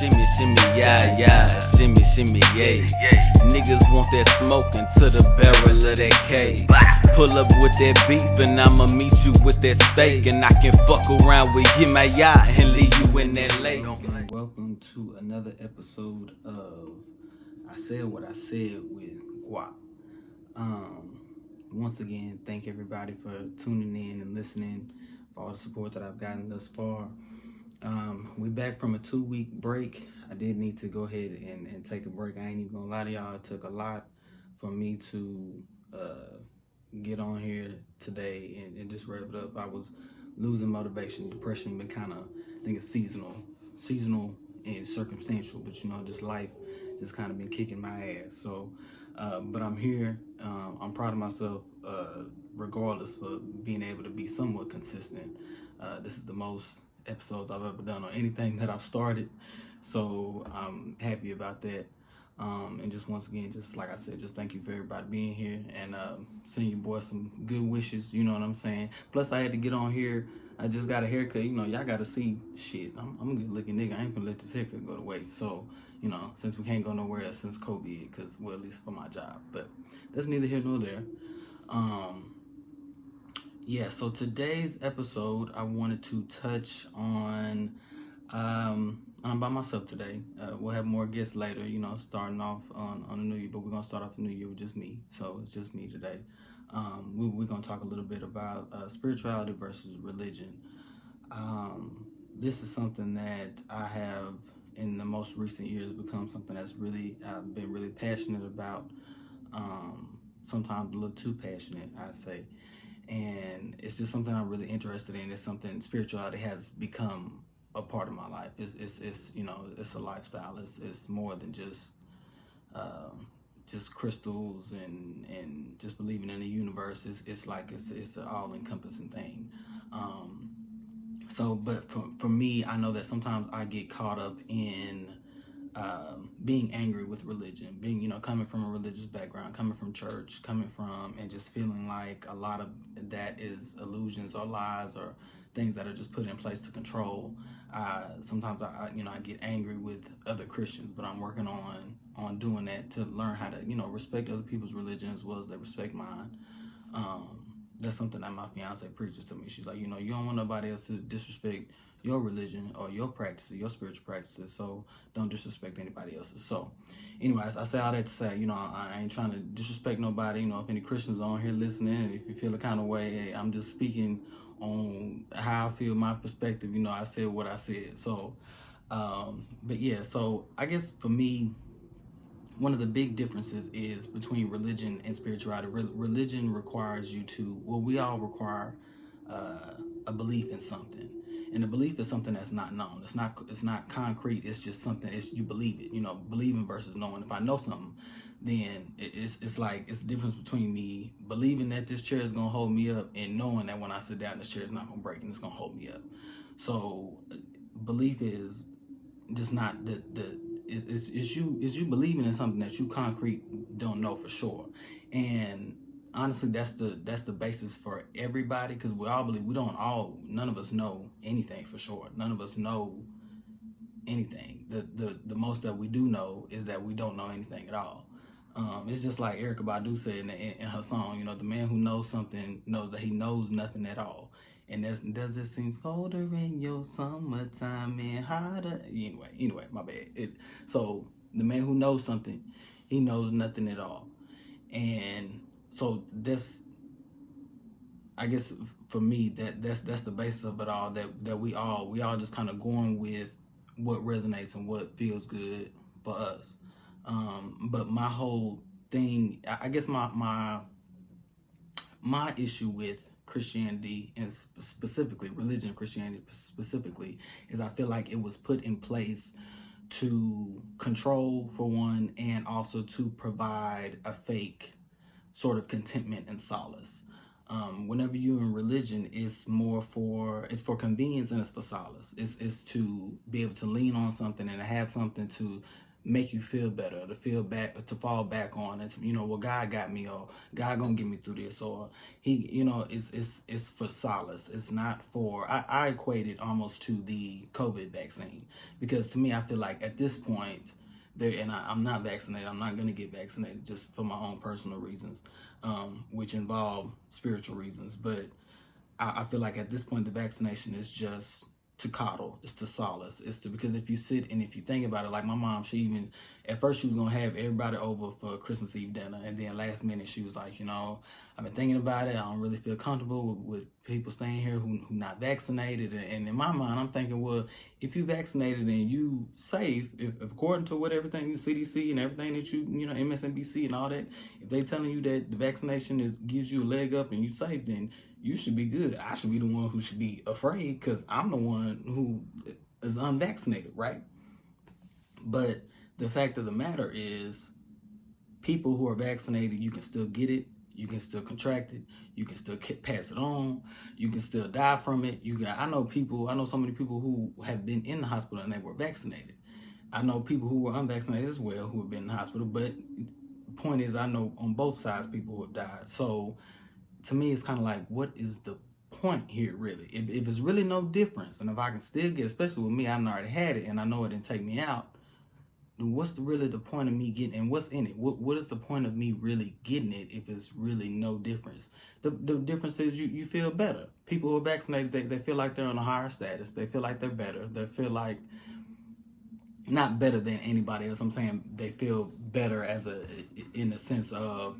Shimmy, shimmy, yeah, yeah. Shimmy, shimmy, yeah. Niggas want that smoke into the barrel of that K. Pull up with that beef and I'ma meet you with that steak. And I can fuck around with you, my yacht, and leave you in that lake. Welcome to another episode of I Said What I Said with Guap. Once again, thank everybody for tuning in and listening, for all the support that I've gotten thus far. We're back from a 2-week break. I did need to go ahead and take a break. I ain't even gonna lie to y'all. It took a lot for me to get on here today and just rev it up. I was losing motivation. Depression been kind of, I think it's seasonal and circumstantial, but just life just kind of been kicking my ass. So, but I'm here. I'm proud of myself, regardless, for being able to be somewhat consistent. This is the most episodes I've ever done on anything that I've started, so I'm happy about that. And just once again, just like I said, just thank you for everybody being here and sending you boys some good wishes. You know what I'm saying? Plus, I had to get on here. I just got a haircut. Y'all got to see shit. I'm a good looking nigga. I ain't gonna let this haircut go to waste. So, since we can't go nowhere else since COVID, because, well, at least for my job. But that's neither here nor there. Yeah, so today's episode, I wanted to touch on, I'm by myself today. We'll have more guests later, starting off on the new year, but we're going to start off the new year with just me. So it's just me today. We're going to talk a little bit about spirituality versus religion. This is something that I have, in the most recent years, become something that's really, I've been really passionate about. Sometimes a little too passionate, I'd say. And it's just something I'm really interested in. It's something spirituality has become a part of my life. It's it's a lifestyle. It's more than just crystals and just believing in the universe. It's an all encompassing thing. But for me, I know that sometimes I get caught up in being angry with religion, being, coming from a religious background, coming from church, and just feeling like a lot of that is illusions or lies or things that are just put in place to control. Sometimes I get angry with other Christians, but I'm working on doing that to learn how to, respect other people's religion as well as they respect mine. That's something that my fiance preaches to me. She's like, you don't want nobody else to disrespect your religion or your practices, your spiritual practices, so don't disrespect anybody else's. So anyways, I say all that to say, I ain't trying to disrespect nobody. If any Christians on here listening, if you feel the kind of way, hey, I'm just speaking on how I feel, my perspective. I said what I said. So, but yeah, so I guess for me, one of the big differences is between religion and spirituality. Religion requires you to, we all require a belief in something. And the belief is something that's not known. It's not concrete. It's just something. You believe it. Believing versus knowing. If I know something, then it's the difference between me believing that this chair is gonna hold me up and knowing that when I sit down, this chair is not gonna break and it's gonna hold me up. So belief is just not it's you believing in something that you concrete don't know for sure. And honestly, that's the basis for everybody, because we all believe. None of us know anything for sure. None of us know anything. The most that we do know is that we don't know anything at all. It's just like Erykah Badu said in her song, the man who knows something knows that he knows nothing at all. And does it seem colder in your summertime and hotter? Anyway, my bad. So the man who knows something, he knows nothing at all. And so that's, I guess for me, that's the basis of it all, that we all just kind of going with what resonates and what feels good for us. But my whole thing, I guess my issue with Christianity, and specifically religion, Christianity specifically, is I feel like it was put in place to control, for one, and also to provide a fake sort of contentment and solace. Whenever you're in religion, it's for convenience and it's for solace. It's to be able to lean on something and to have something to make you feel better, to fall back on. It's, well, God got me, or God gonna get me through this, or he, it's for solace. It's not for, I equate it almost to the COVID vaccine, because to me, I feel like at this point, I'm not vaccinated. I'm not gonna get vaccinated just for my own personal reasons, which involve spiritual reasons. But I feel like at this point, the vaccination is just to coddle, it's to solace, because if you sit and if you think about it, like my mom, at first she was gonna have everybody over for Christmas Eve dinner, and then last minute she was like, I've been thinking about it, I don't really feel comfortable with people staying here who not vaccinated. And in my mind, I'm thinking, well, if you vaccinated and you safe, if according to what everything the CDC and everything that MSNBC and all that, if they telling you that the vaccination gives you a leg up and you safe, then you should be good. I should be the one who should be afraid, because I'm the one who is unvaccinated, right? But the fact of the matter is, people who are vaccinated, you can still get it, you can still contract it, you can still pass it on, you can still die from it. I know so many people who have been in the hospital and they were vaccinated. I know people who were unvaccinated as well who have been in the hospital, but the point is, I know on both sides people who have died. So to me, it's kind of like, what is the point here, really? If it's really no difference, and if I can still get, especially with me, I already had it, and I know it didn't take me out, then what's really the point of me getting, and what's in it? What is the point of me really getting it if it's really no difference? The difference is you feel better. People who are vaccinated, they feel like they're on a higher status. They feel like they're better. They feel like, not better than anybody else, I'm saying they feel better in the sense of,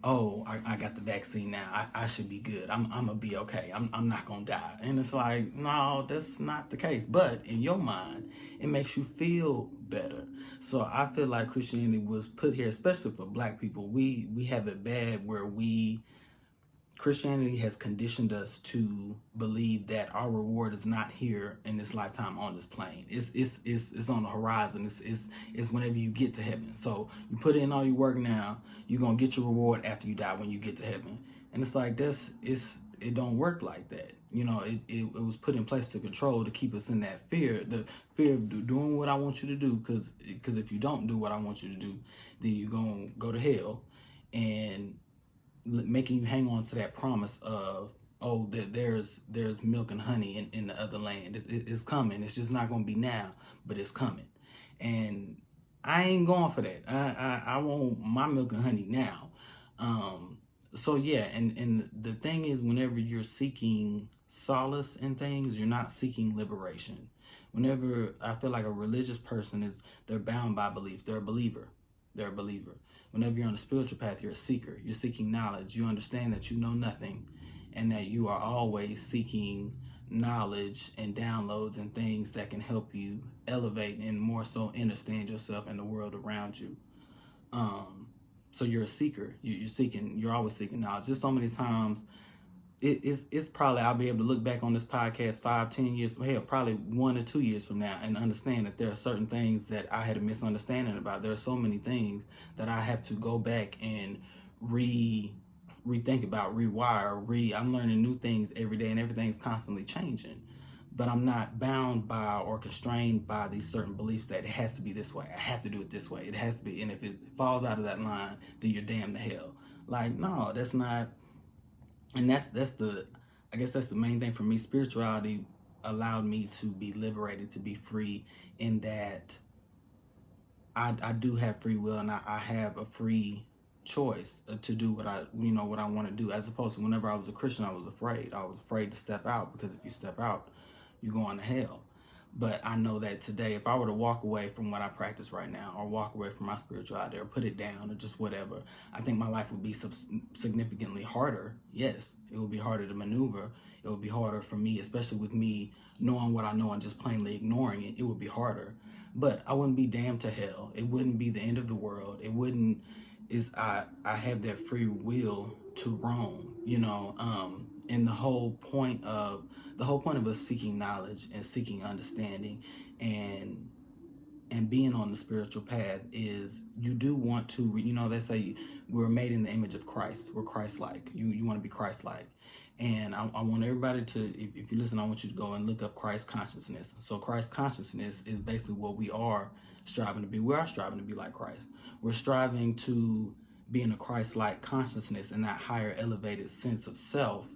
oh, I got the vaccine now, I should be good, I'm gonna be okay, I'm not gonna die. And it's like, no, that's not the case. But in your mind, it makes you feel better. So I feel like Christianity was put here, especially for Black people. We have it bad where Christianity has conditioned us to believe that our reward is not here in this lifetime on this plane. It's on the horizon. It's whenever you get to heaven. So you put in all your work now, you're gonna get your reward after you die when you get to heaven. And it's like, it don't work like that. It was put in place to control, to keep us in that fear, the fear of doing what I want you to do, because if you don't do what I want you to do, then you're gonna go to hell, and making you hang on to that promise of, oh, that there's milk and honey in the other land. It's coming. It's just not going to be now, but it's coming. And I ain't going for that. I want my milk and honey now. So yeah, and the thing is, whenever you're seeking solace in things, you're not seeking liberation. Whenever I feel like a religious person they're bound by beliefs. They're a believer. Whenever you're on the spiritual path, you're a seeker. You're seeking knowledge. You understand that you know nothing, and that you are always seeking knowledge and downloads and things that can help you elevate and more so understand yourself and the world around you. So you're a seeker. You're always seeking knowledge. Just so many times, it's probably, I'll be able to look back on this podcast 5-10 years, hell, probably 1 or 2 years from now, and understand that there are certain things that I had a misunderstanding about. There are so many things that I have to go back and rethink about, rewire, I'm learning new things every day, and everything's constantly changing. But I'm not bound by or constrained by these certain beliefs that it has to be this way. I have to do it this way. It has to be, and if it falls out of that line, then you're damned to hell. Like, no, that's not. And I guess that's the main thing for me. Spirituality allowed me to be liberated, to be free, in that I do have free will, and I have a free choice to do what I want to do, as opposed to whenever I was a Christian, I was afraid to step out, because if you step out, you're going to hell. But I know that today, if I were to walk away from what I practice right now, or walk away from my spirituality, or put it down, or just whatever, I think my life would be significantly harder. Yes, it would be harder to maneuver. It would be harder for me, especially with me knowing what I know and just plainly ignoring it. It would be harder. But I wouldn't be damned to hell. It wouldn't be the end of the world. It wouldn't. I have that free will to roam, and the whole point of us seeking knowledge and seeking understanding and being on the spiritual path is, you do want to, they say we're made in the image of Christ. We're Christ-like. You want to be Christ-like. And I want everybody to, if you listen, I want you to go and look up Christ consciousness. So Christ consciousness is basically what we are striving to be. We are striving to be like Christ. We're striving to be in a Christ-like consciousness and that higher elevated sense of self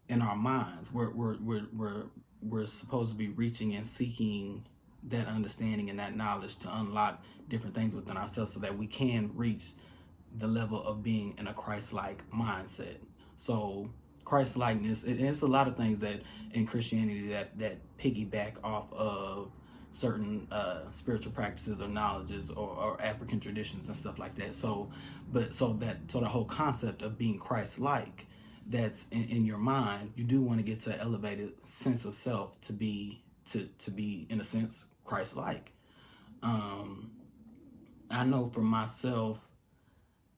in our minds. We're supposed to be reaching and seeking that understanding and that knowledge to unlock different things within ourselves so that we can reach the level of being in a Christ-like mindset. So Christ-likeness, and it's a lot of things that in Christianity that piggyback off of certain spiritual practices or knowledges or African traditions and stuff like that. So the whole concept of being Christ-like, that's in your mind, you do want to get to an elevated sense of self to be in a sense Christ-like. I know for myself,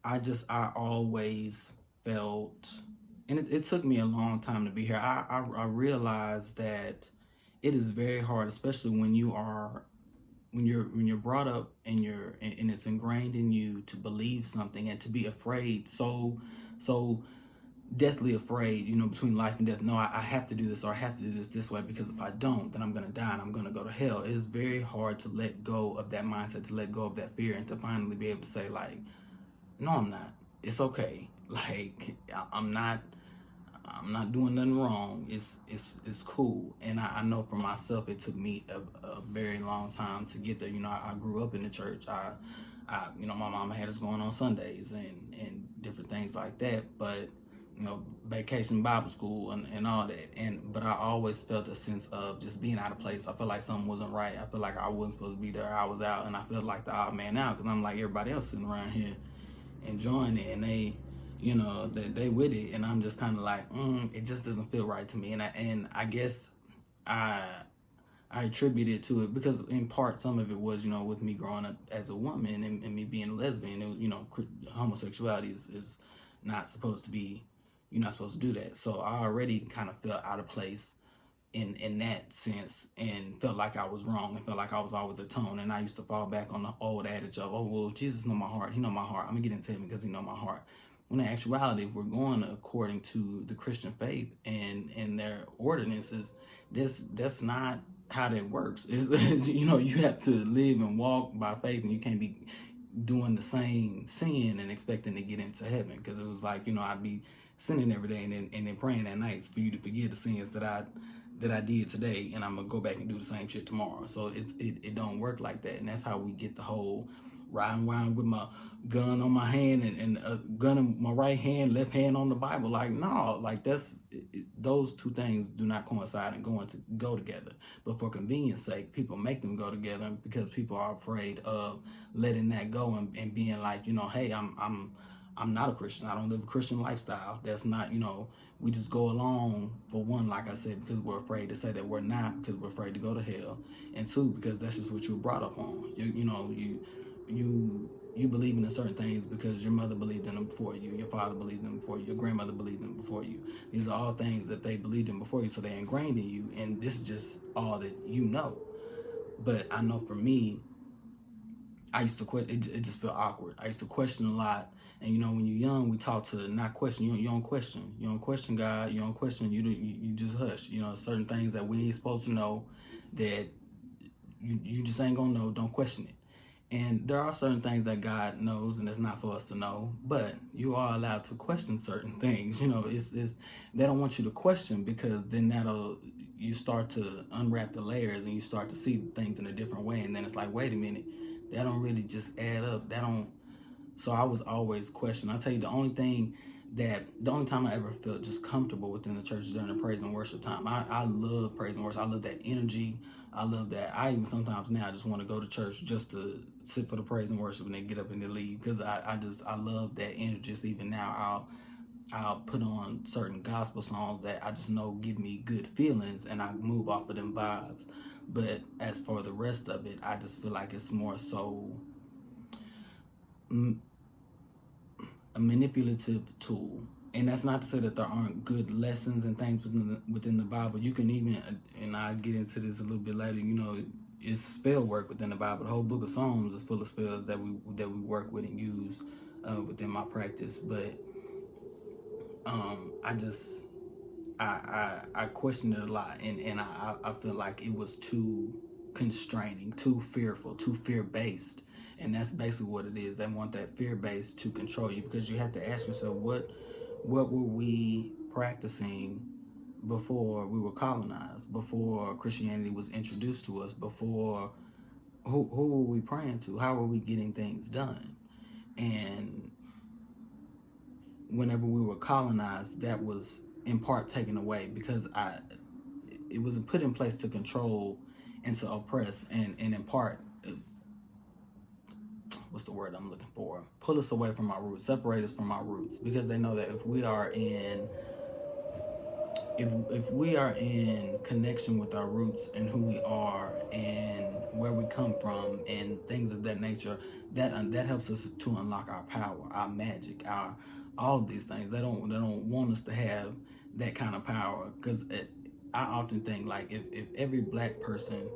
I always felt, and it took me a long time to be here. I realized that it is very hard, especially when you're brought up and it's ingrained in you to believe something and to be afraid, so deathly afraid, between life and death. No, I have to do this, or I have to do this way, because if I don't, then I'm going to die and I'm going to go to hell. It is very hard to let go of that mindset, to let go of that fear, and to finally be able to say, like, no, I'm not. It's okay. Like, I'm not doing nothing wrong. It's cool. And I know for myself, it took me a very long time to get there. I grew up in the church. My mama had us going on Sundays and different things like that. But vacation Bible school and all that. But I always felt a sense of just being out of place. I felt like something wasn't right. I felt like I wasn't supposed to be there. I was out, and I felt like the odd man out, because I'm like everybody else sitting around here enjoying it, and they with it, and I'm just kind of like, it just doesn't feel right to me. And I guess I attribute it to it because in part some of it was with me growing up as a woman and me being a lesbian. Homosexuality is not supposed to be, you're not supposed to do that. So I already kind of felt out of place in that sense, and felt like I was wrong, and felt like I was always atoned. And I used to fall back on the old adage of, oh, well, Jesus know my heart. He know my heart. I'm gonna get into heaven because he know my heart. When in actuality, if we're going according to the Christian faith and their ordinances, that's not how that works. You have to live and walk by faith, and you can't be doing the same sin and expecting to get into heaven. Because it was like, I'd be sinning every day and then praying at night for you to forgive the sins that I did today, and I'm gonna go back and do the same shit tomorrow. So it don't work like that. And that's how we get the whole riding around with my gun on my hand and a gun in my right hand, left hand on the Bible. Like, no, like those two things do not coincide and go together. But for convenience sake, people make them go together because people are afraid of letting that go and being like, hey, I'm not a Christian. I don't live a Christian lifestyle. That's not, we just go along, for one, like I said, because we're afraid to say that we're not, because we're afraid to go to hell. And two, because that's just what you were brought up on. You believe in certain things because your mother believed in them before you, your father believed in them before you, your grandmother believed in them before you. These are all things that they believed in before you, so they're ingrained in you, and this is just all that you know. But I know for me, I used to question. It just felt awkward. I used to question a lot. And when you're young, we taught to not question. You don't question. You don't question God. You don't question. You just hush. Certain things that we ain't supposed to know, that you just ain't gonna know. Don't question it. And there are certain things that God knows, and it's not for us to know. But you are allowed to question certain things. It's they don't want you to question, because then you start to unwrap the layers and you start to see things in a different way. And then it's like, wait a minute, that don't really just add up. So I was always questioning. I'll tell you, the only time I ever felt just comfortable within the church is during the praise and worship time. I love praise and worship. I love that energy. I love that. I even sometimes now just want to go to church just to sit for the praise and worship and then get up and then leave, because I love that energy. Just even now, I'll put on certain gospel songs that I just know give me good feelings, and I move off of them vibes. But as for the rest of it, I just feel like it's more so a manipulative tool. And that's not to say that there aren't good lessons and things within the Bible. You can even, and I'll get into this a little bit later, it's spell work within the Bible. The whole book of Psalms is full of spells that we work with and use within my practice. But I questioned it a lot, and I feel like it was too constraining, too fearful, too fear-based. And that's basically what it is. They want that fear-based to control you, because you have to ask yourself, what were we practicing before we were colonized, before Christianity was introduced to us, before who were we praying to? How were we getting things done? And whenever we were colonized, that was in part taken away, because it was put in place to control and to oppress, and in part, what's the word I'm looking for? Pull us away from our roots, separate us from our roots, because they know that if we are in connection with our roots and who we are and where we come from and things of that nature, that helps us to unlock our power, our magic, our all of these things. They don't want us to have that kind of power, because I often think, like, if every black person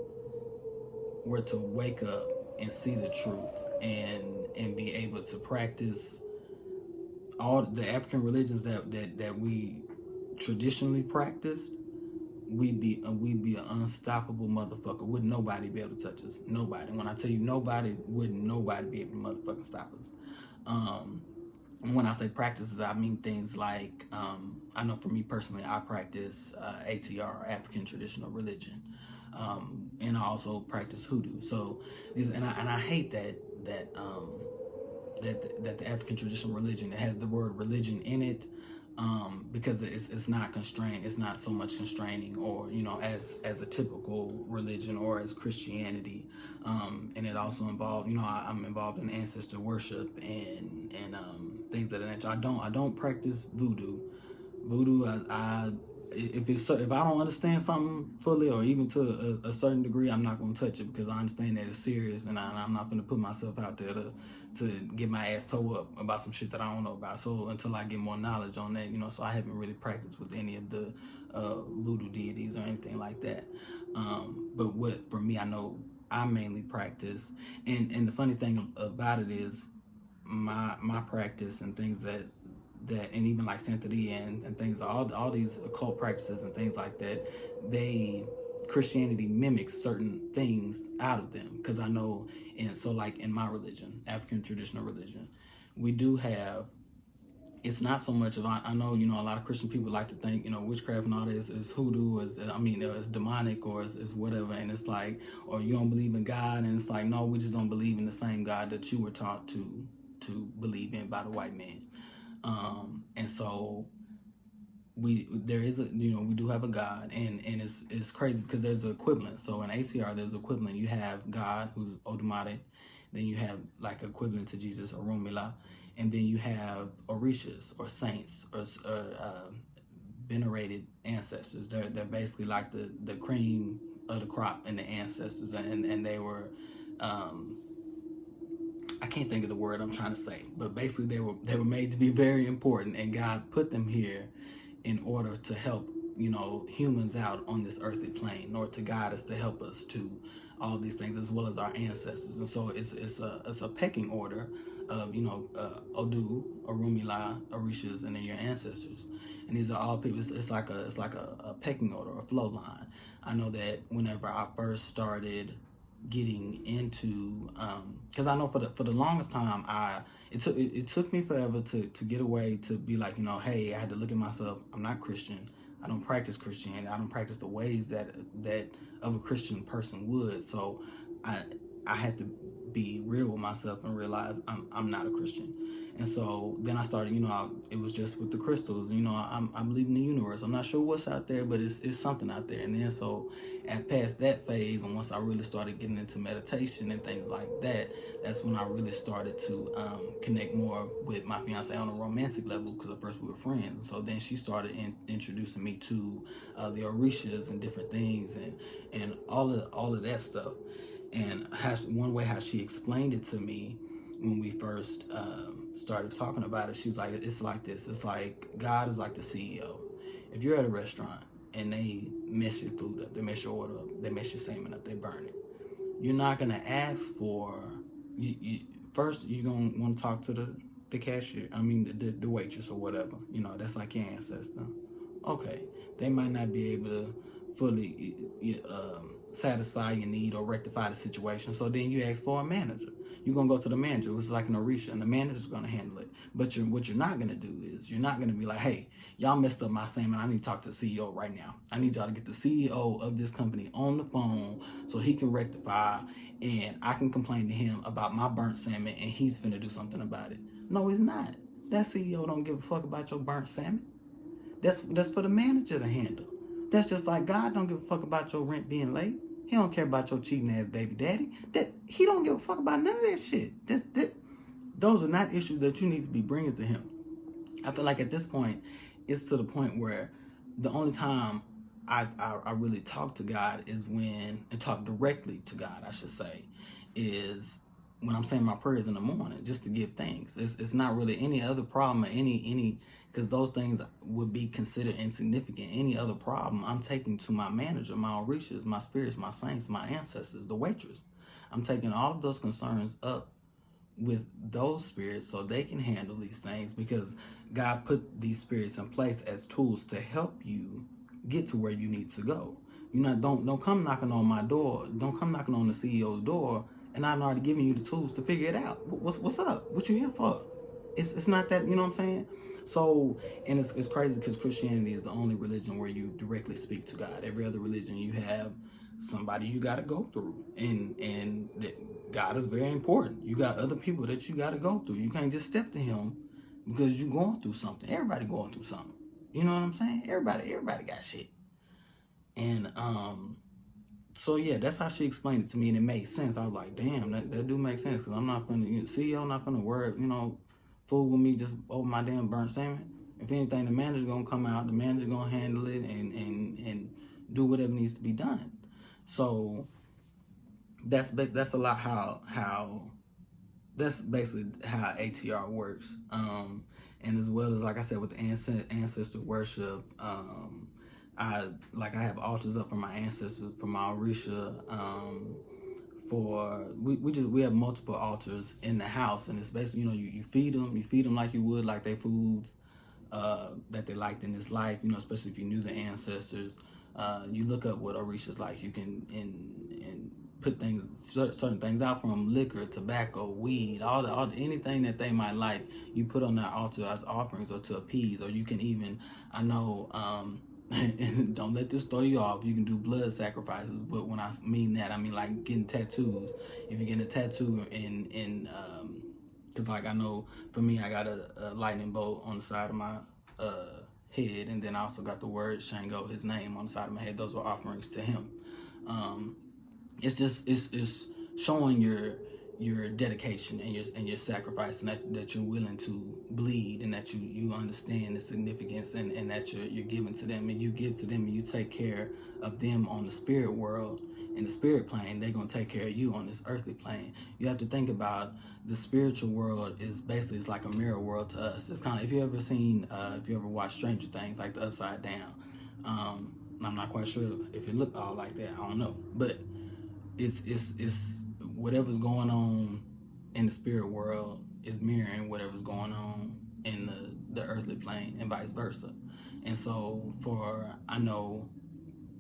were to wake up and see the truth and be able to practice all the African religions that we traditionally practiced, we'd be an unstoppable motherfucker. Would nobody be able to touch us? Nobody. When I tell you nobody, wouldn't nobody be able to motherfucking stop us. When I say practices, I mean things like, I know for me personally, I practice ATR, African Traditional Religion, and I also practice hoodoo. So, and I hate that the African Traditional Religion, it has the word religion in it, because it's not constrained. It's not so much constraining, or as a typical religion or as Christianity, and it also involved, I'm involved in ancestor worship and things of that nature. I don't practice voodoo. If I don't understand something fully, or even to a certain degree, I'm not going to touch it, because I understand that it's serious, and I'm not going to put myself out there to get my ass toe up about some shit that I don't know about. So until I get more knowledge on that, so I haven't really practiced with any of the voodoo deities or anything like that. But what for me, I know I mainly practice, and the funny thing about it is my practice and things that and even like Santeria and things, all these occult practices and things like that, Christianity mimics certain things out of them, because I know, and so like in my religion, African Traditional Religion, we do have, it's not so much of, I know, a lot of Christian people like to think, witchcraft and all this is hoodoo, it's demonic, or is whatever, and it's like, or you don't believe in God, and it's like, no, we just don't believe in the same God that you were taught to believe in by the white man. And so we do have a God, and it's crazy, because there's an equivalent. So in ATR, there's an equivalent. You have God, who's Odumare, then you have like equivalent to Jesus, Orunmila, and then you have Orishas, or saints, or venerated ancestors. They're basically like the cream of the crop and the ancestors, and they were, I can't think of the word I'm trying to say, but basically they were made to be very important, and God put them here in order to help humans out on this earthly plane, in order to guide us, to help us to all these things, as well as our ancestors. And so it's a pecking order of Odu, Orunmila, Orishas, and then your ancestors. And these are all people. It's like a pecking order, a flow line. I know that whenever I first started getting into, because I know for the longest time, it took me forever to get away, to be like, hey, I had to look at myself. I'm not Christian. I don't practice Christianity. I don't practice the ways that of a Christian person would. So I had to be real with myself and realize I'm not a Christian. And so then I started, it was just with the crystals. I believe in the universe. I'm not sure what's out there, but it's something out there. And then so past that phase, and once I really started getting into meditation and things like that, that's when I really started to connect more with my fiance on a romantic level, because at first we were friends. And so then she started introducing me to the Orishas and different things, and all of that stuff. And one way how she explained it to me when we first started talking about it, she was like, it's like this. It's like God is like the CEO. If you're at a restaurant and they mess your food up, they mess your order up, they mess your salmon up, they burn it, you're not going to ask for, first you're going to want to talk to the cashier, I mean the waitress or whatever, you know, that's like your ancestor. Okay, they might not be able to fully satisfy your need or rectify the situation. So then you ask for a manager. You're gonna go to the manager, which is like an Orisha, and the manager's gonna handle it. But what you're not gonna do is you're not gonna be like, hey, y'all messed up my salmon. I need to talk to the CEO right now. I need y'all to get the CEO of this company on the phone so he can rectify, and I can complain to him about my burnt salmon, and he's finna do something about it. No, he's not. That CEO don't give a fuck about your burnt salmon. That's for the manager to handle. That's just like God don't give a fuck about your rent being late. He don't care about your cheating ass baby daddy. That he don't give a fuck about none of that shit. Those are not issues that you need to be bringing to him. I feel like at this point, it's to the point where the only time I really talk to God is when, and talk directly to God, I should say, is when I'm saying my prayers in the morning, just to give thanks. It's not really any other problem or any because those things would be considered insignificant. Any other problem I'm taking to my manager, my orishas, my spirits, my saints, my ancestors, the waitress. I'm taking all of those concerns up with those spirits so they can handle these things, because God put these spirits in place as tools to help you get to where you need to go. You know, don't come knocking on my door. Don't come knocking on the CEO's door, and I'm already giving you the tools to figure it out. What's up? What you here for? It's not that, you know what I'm saying? So, and it's crazy because Christianity is the only religion where you directly speak to God. Every other religion, you have somebody you got to go through, and God is very important. You got other people that you got to go through. You can't just step to him because you're going through something. Everybody going through something. You know what I'm saying? Everybody got shit. And so yeah, that's how she explained it to me, and it made sense. I was like, damn, that do make sense, because I'm not finna, CEO not finna worry, fool with me just over my damn burnt salmon. If anything, the manager's gonna come out, the manager's gonna handle it and do whatever needs to be done. So that's a lot how that's basically how ATR works. And as well as, like I said, with the ancestor worship, I have altars up for my ancestors, for my Orisha. We have multiple altars in the house, and it's basically, you feed them like you would like their foods that they liked in this life, especially if you knew the ancestors. You look up what Orisha's like. You can and put certain things out from liquor, tobacco, weed, all anything that they might like. You put on that altar as offerings or to appease, or you can even, I know, and don't let this throw you off, you can do blood sacrifices. But when I mean that, I mean like getting tattoos. If you get a tattoo because like I know for me, I got a lightning bolt on the side of my head, and then I also got the word Shango, his name, on the side of my head. Those were offerings to him. It's showing your dedication and your sacrifice, and that you're willing to bleed, and that you understand the significance, and that you're giving to them, and you give to them, and you take care of them on the spirit world. In the spirit plane, they're gonna take care of you on this earthly plane. You have to think about the spiritual world is basically, it's like a mirror world to us. It's kind of, if you ever watched Stranger Things, like the Upside Down. I'm not quite sure if it looked all like that. I don't know, but it's whatever's going on in the spirit world is mirroring whatever's going on in the earthly plane, and vice versa. And so I know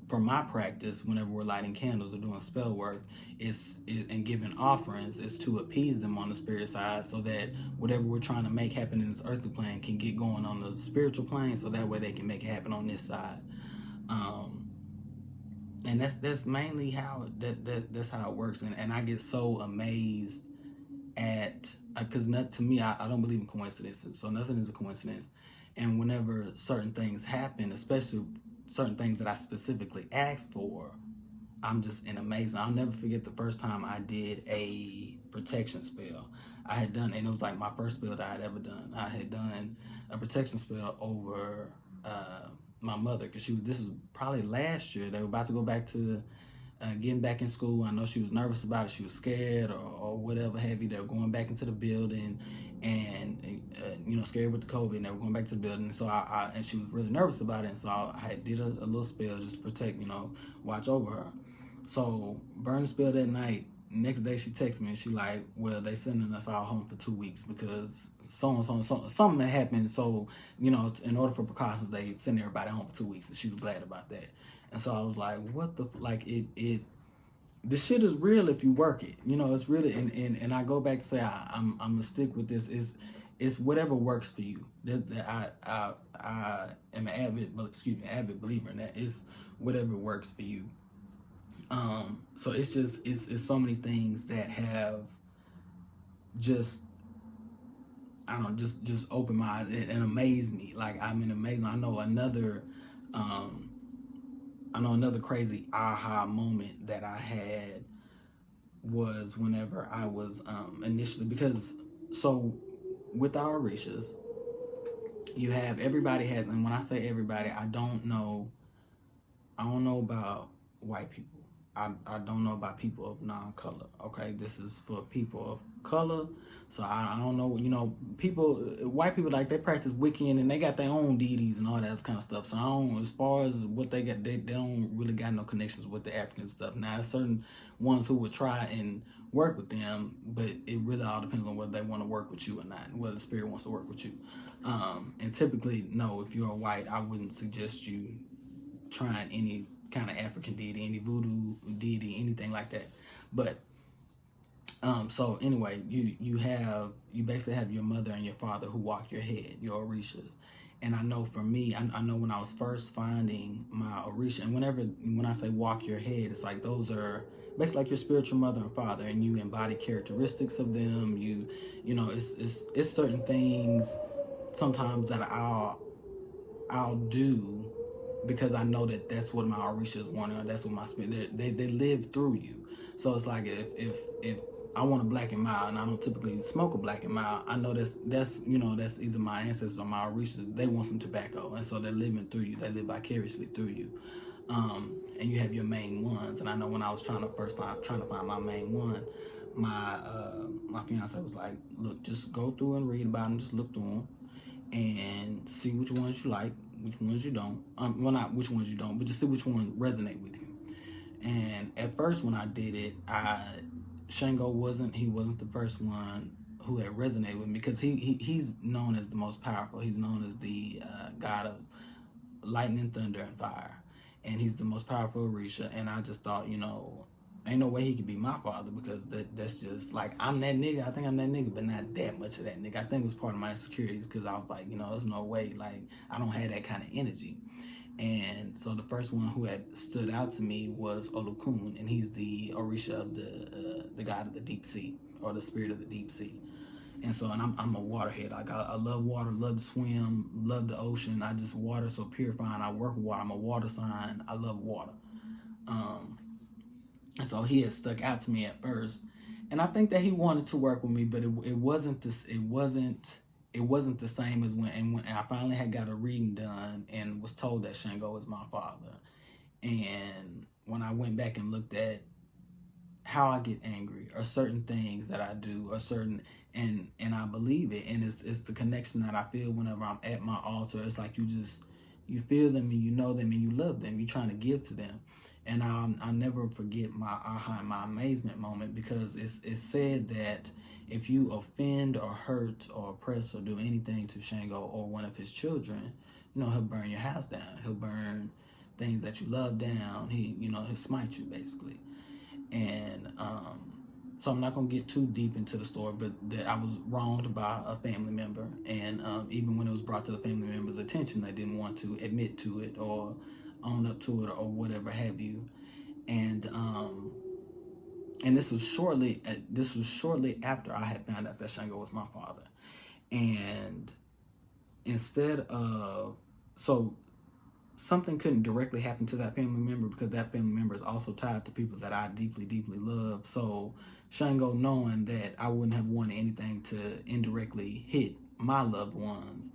for my practice, whenever we're lighting candles or doing spell work, and giving offerings, is to appease them on the spirit side, so that whatever we're trying to make happen in this earthly plane can get going on the spiritual plane, so that way they can make it happen on this side. And that's mainly how that's how it works. And I get so amazed at, because to me, I don't believe in coincidences, so nothing is a coincidence. And whenever certain things happen, especially certain things that I specifically asked for, I'm just in amazement. I'll never forget the first time I did a protection spell. I had done, and it was like my first spell that I had ever done. I had done a protection spell over my mother, because this was probably last year. They were about to go back to getting back in school. I know she was nervous about it. She was scared or whatever have you. They were going back into the building, and scared with the COVID, and they were going back to the building. So and she was really nervous about it. And so I did a little spell just to protect, watch over her. So burned the spell that night. next day she texts me and she like, well, they sending us all home for 2 weeks because so and so and so something that happened. So, you know, in order for precautions, they send everybody home for 2 weeks, and she was glad about that. And so I was like, what the like this shit is real if you work it. You know, it's really and I go back to say I'm gonna stick with this. It's whatever works for you. I am an avid believer in that. It's whatever works for you. So it's so many things that have just, I don't know, just open my eyes and amaze me. Like, I'm in amazement. I know another crazy aha moment that I had was whenever I was initially, because so with our Orishas, you have, everybody has, and when I say everybody, I don't know about white people. I don't know about people of non-color. Okay, this is for people of color. So I don't know, you know, white people, like, they practice Wiccan and they got their own deities and all that kind of stuff. So I don't, as far as what they got, they don't really got no connections with the African stuff. Now, there's certain ones who would try and work with them, but it really all depends on whether they want to work with you or not, whether the spirit wants to work with you. And typically, no, if you're a white, I wouldn't suggest you trying any kind of African deity, any voodoo deity, anything like that. But so anyway, you basically have your mother and your father who walk your head, your Orishas. And I know for me, I know when I was first finding my Orisha, and when I say walk your head, it's like those are basically like your spiritual mother and father, and you embody characteristics of them. You know, it's certain things sometimes that I'll do because I know that that's what my Orishas want, or that's what my spirit, they live through you. So it's like if I want a black and mild, and I don't typically smoke a black and mild, I know that's either my ancestors or my Orishas. They want some tobacco, and so they're living through you. They live vicariously through you. And you have your main ones. And I know when I was trying to find my main one, my fiance was like, look, just go through and read about them, just look through them and see which ones you like, which ones you don't. Well, not which ones you don't, but just see which ones resonate with you. And at first when I did it, Shango wasn't the first one who had resonated with me, because he's known as the most powerful. He's known as the god of lightning, thunder, and fire. And he's the most powerful Orisha. And I just thought, ain't no way he could be my father, because that's just like, I'm that nigga. I think I'm that nigga, but not that much of that nigga. I think it was part of my insecurities, because I was like, there's no way, like, I don't have that kind of energy. And so the first one who had stood out to me was Olokun, and he's the Orisha of the god of the deep sea, or the spirit of the deep sea. And so, and I'm a waterhead. I love water, love to swim, love the ocean. I just, water so purifying. I work with water. I'm a water sign. I love water. And so he had stuck out to me at first, and I think that he wanted to work with me, but it wasn't this. It wasn't the same as when I finally had got a reading done and was told that Shango is my father. And when I went back and looked at how I get angry, or certain things that I do, or certain, and I believe it, and it's the connection that I feel whenever I'm at my altar. It's like you feel them, and you know them, and you love them. You're trying to give to them. And I'll never forget my aha and my amazement moment, because it's said that if you offend or hurt or oppress or do anything to Shango or one of his children, he'll burn your house down. He'll burn things that you love down. He'll smite you, basically. And so I'm not going to get too deep into the story, but I was wronged by a family member. And even when it was brought to the family member's attention, they didn't want to admit to it or own up to it or whatever have you. And this was shortly after I had found out that Shango was my father. And instead of, so something couldn't directly happen to that family member, because that family member is also tied to people that I deeply, deeply love. So Shango, knowing that I wouldn't have wanted anything to indirectly hit my loved ones,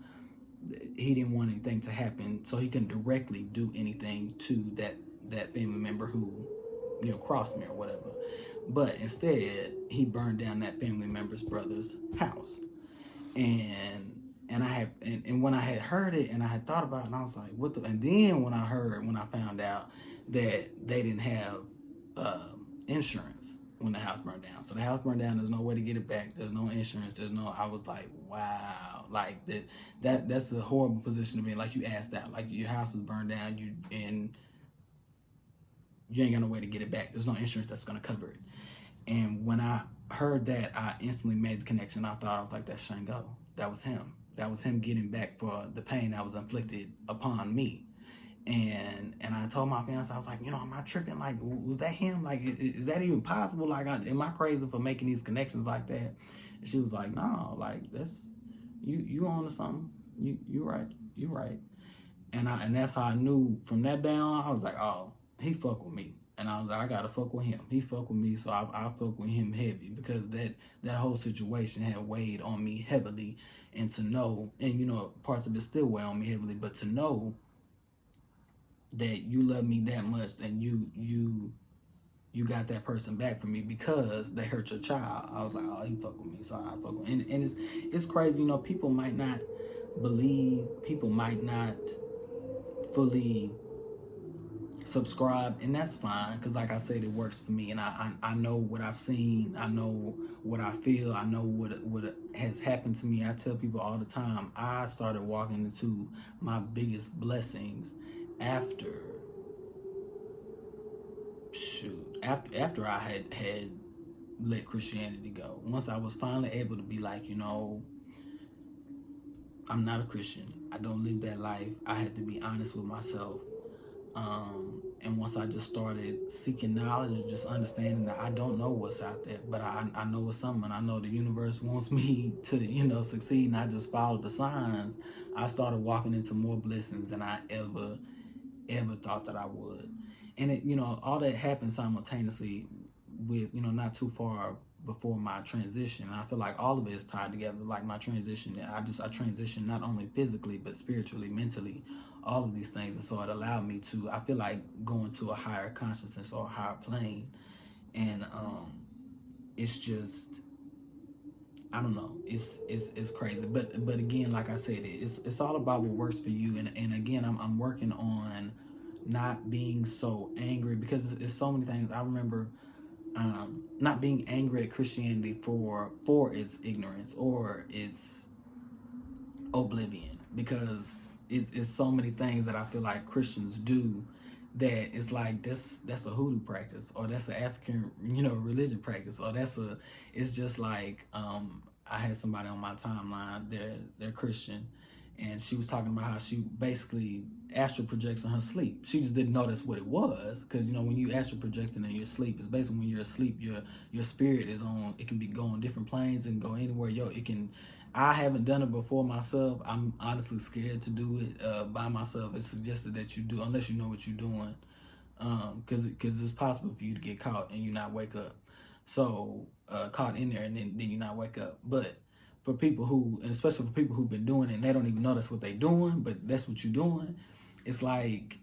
he didn't want anything to happen, so he couldn't directly do anything to that family member who, crossed me or whatever. But instead, he burned down that family member's brother's house. And when I had heard it and I had thought about it, and I was like, what the, and then when I found out that they didn't have insurance, when the house burned down. So the house burned down. There's no way to get it back. There's no insurance. I was like, wow, like that's a horrible position to be in. Like, you asked out, like, your house is burned down, you ain't got no way to get it back. There's no insurance that's gonna cover it. And when I heard that, I instantly made the connection. I thought, I was like, that's Shango. That was him. That was him getting back for the pain that was inflicted upon me. And I told my fiance, I was like, am I tripping? Like, was that him? Like, is that even possible? Like, am I crazy for making these connections like that? And she was like, no, like, that's, you on to something. You right. And that's how I knew from that day on. I was like, oh, he fuck with me. And I was like, I gotta fuck with him. He fuck with me, so I fuck with him heavy, because that whole situation had weighed on me heavily. And to know, and parts of it still weigh on me heavily, but to know that you love me that much, and you got that person back for me because they hurt your child. I was like, oh, he fuck with me, so I fuck with him. And it's crazy, people might not believe, people might not fully subscribe, and that's fine, because like I said, it works for me. And I know what I've seen, I know what I feel, I know what has happened to me. I tell people all the time, I started walking into my biggest blessings after I had let Christianity go. Once I was finally able to be like, I'm not a Christian, I don't live that life. I had to be honest with myself. And once I just started seeking knowledge and just understanding that I don't know what's out there, but I know it's something. I know the universe wants me to, succeed, and I just followed the signs. I started walking into more blessings than I ever thought that I would. And it, all that happened simultaneously with, not too far before my transition. And I feel like all of it is tied together. Like my transition, I transitioned not only physically, but spiritually, mentally, all of these things. And so it allowed me to, I feel like, going to a higher consciousness or a higher plane. And it's just, I don't know, it's crazy. But again, like I said, it's all about what works for you. And again, I'm working on not being so angry, because it's so many things. I remember not being angry at Christianity for its ignorance or its oblivion, because it's so many things that I feel like Christians do that it's like that's a hoodoo practice, or that's an African religion practice, or it's just like I had somebody on my timeline, they're Christian, and she was talking about how she basically astral projects in her sleep. She just didn't know that's what it was, because when you astral projecting in your sleep, it's basically when you're asleep, your spirit is on. It can be going different planes and go anywhere. It can. I haven't done it before myself. I'm honestly scared to do it by myself. It's suggested that you do, unless you know what you're doing, because it's possible for you to get caught and you not wake up. So caught in there and then you not wake up. But for people who, and especially for people who've been doing it and they don't even know that's what they're doing, but that's what you're doing, it's like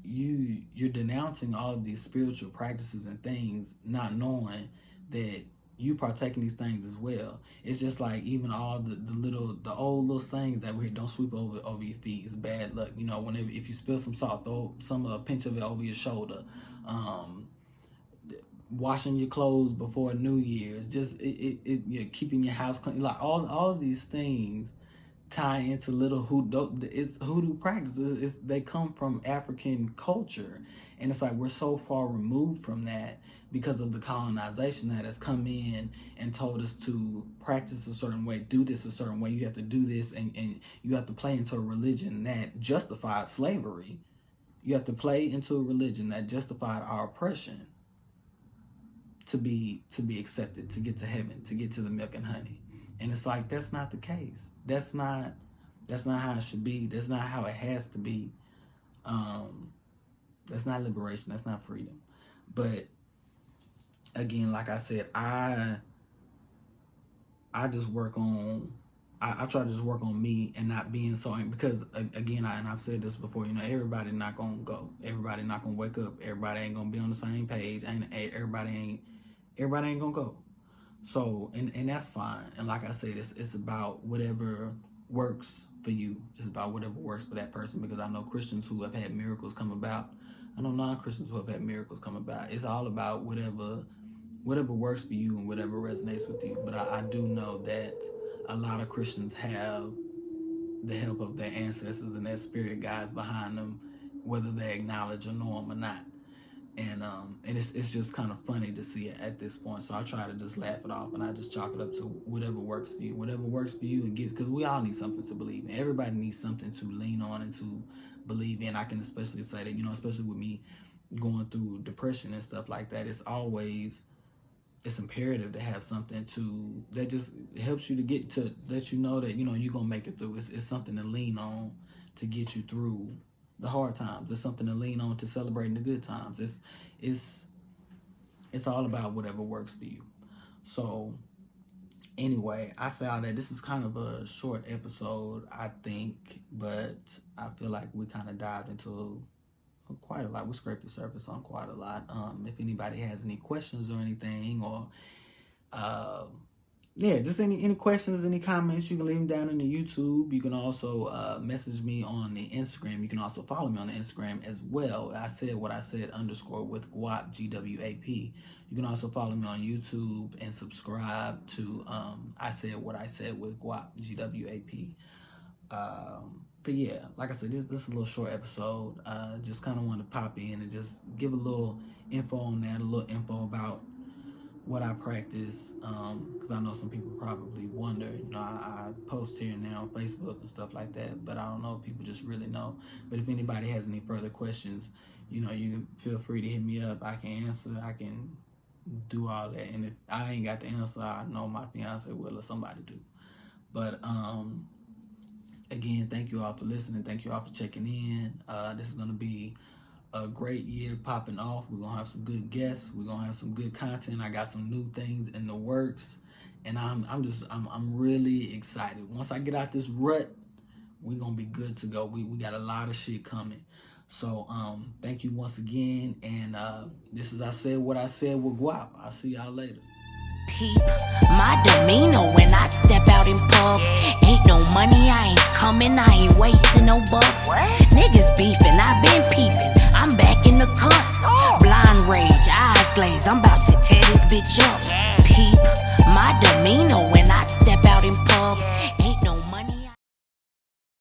you're denouncing all of these spiritual practices and things, not knowing that you partake in these things as well. It's just like even all the old little sayings that we hear: don't sweep over your feet, it's bad luck. Whenever, if you spill some salt, throw a pinch of it over your shoulder. Washing your clothes before New Year's, just you're keeping your house clean. Like all of these things tie into little hoodoo practices. They come from African culture, and it's like we're so far removed from that because of the colonization that has come in and told us to practice a certain way, do this a certain way. You have to do this, and you have to play into a religion that justified slavery. You have to play into a religion that justified our oppression to be accepted, to get to heaven, to get to the milk and honey. And it's like, that's not the case. That's not how it should be. That's not how it has to be. That's not liberation. That's not freedom. But again, like I said, I just work on, I try to just work on me and not being so angry, because again, and I've said this before, everybody not gonna go. Everybody not gonna wake up. Everybody ain't gonna be on the same page. And everybody ain't gonna go. So, and that's fine. And like I said, it's about whatever works for you. It's about whatever works for that person, because I know Christians who have had miracles come about. I know non-Christians who have had miracles come about. It's all about whatever whatever works for you and whatever resonates with you. But I do know that a lot of Christians have the help of their ancestors and their spirit guides behind them, whether they acknowledge or know them or not. And it's just kind of funny to see it at this point. So I try to just laugh it off, and I just chalk it up to whatever works for you. Whatever works for you, and because we all need something to believe in. Everybody needs something to lean on and to believe in. I can especially say that, especially with me going through depression and stuff like that, it's imperative to have something that just helps you to get to let you know that you're gonna make it through. It's something to lean on to get you through the hard times. It's something to lean on to celebrating the good times. It's all about whatever works for you. So anyway, I say all that. This is kind of a short episode, I think, but I feel like we kind of dived into quite a lot. We scraped the surface on quite a lot. If anybody has any questions or anything, or just any questions, any comments, you can leave them down in the YouTube. You can also message me on the Instagram. You can also follow me on the Instagram as well. I said what I said _ with Guap, GWAP. You can also follow me on YouTube and subscribe to I said what I said with Guap, GWAP. But yeah, like I said, this is a little short episode. Just kind of want to pop in and just give a little info on that, a little info about what I practice, because I know some people probably wonder. I post here and there on Facebook and stuff like that, but I don't know if people just really know. But if anybody has any further questions, you can feel free to hit me up. I can answer. I can do all that. And if I ain't got the answer, I know my fiance will, or somebody do. But again, thank you all for listening. Thank you all for checking in. This is gonna be a great year popping off. We're gonna have some good guests. We're gonna have some good content. I got some new things in the works, and I'm really excited. Once I get out this rut, we're gonna be good to go. We got a lot of shit coming. So thank you once again, and this is I Said What I Said with Guap. I'll see y'all later. Peep my demeanor when I step out in pub. Ain't no money, I ain't coming, I ain't wasting no bucks. Niggas beefing, I been peeping, I'm back in the cut. Blind rage, eyes glazed, I'm about to tear this bitch up.